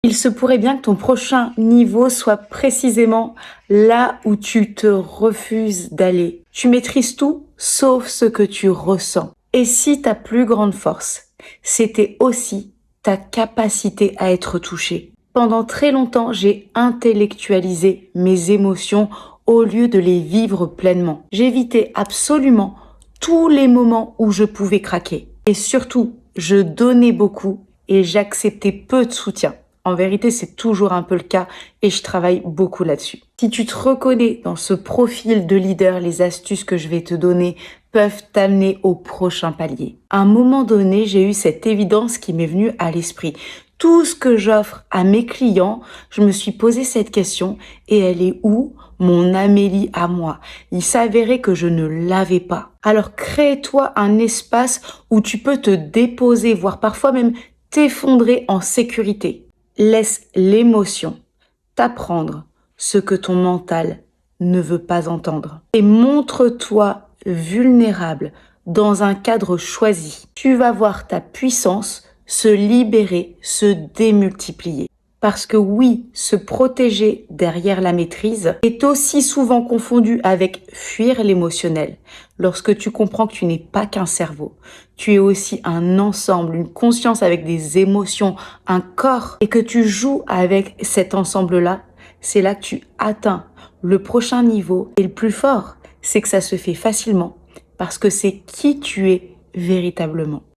Il se pourrait bien que ton prochain niveau soit précisément là où tu te refuses d'aller. Tu maîtrises tout sauf ce que tu ressens. Et si ta plus grande force, c'était aussi ta capacité à être touché. Pendant très longtemps, j'ai intellectualisé mes émotions au lieu de les vivre pleinement. J'évitais absolument tous les moments où je pouvais craquer. Et surtout, je donnais beaucoup et j'acceptais peu de soutien. En vérité, c'est toujours un peu le cas et je travaille beaucoup là-dessus. Si tu te reconnais dans ce profil de leader, les astuces que je vais te donner peuvent t'amener au prochain palier. À un moment donné, j'ai eu cette évidence qui m'est venue à l'esprit. Tout ce que j'offre à mes clients, je me suis posé cette question et elle est où mon Amélie à moi? Il s'avérait que je ne l'avais pas. Alors crée-toi un espace où tu peux te déposer, voire parfois même t'effondrer en sécurité. Laisse l'émotion t'apprendre ce que ton mental ne veut pas entendre. Et montre-toi vulnérable dans un cadre choisi. Tu vas voir ta puissance se libérer, se démultiplier. Parce que oui, se protéger derrière la maîtrise est aussi souvent confondu avec fuir l'émotionnel. Lorsque tu comprends que tu n'es pas qu'un cerveau, tu es aussi un ensemble, une conscience avec des émotions, un corps, et que tu joues avec cet ensemble-là, c'est là que tu atteins le prochain niveau. Et le plus fort, c'est que ça se fait facilement parce que c'est qui tu es véritablement.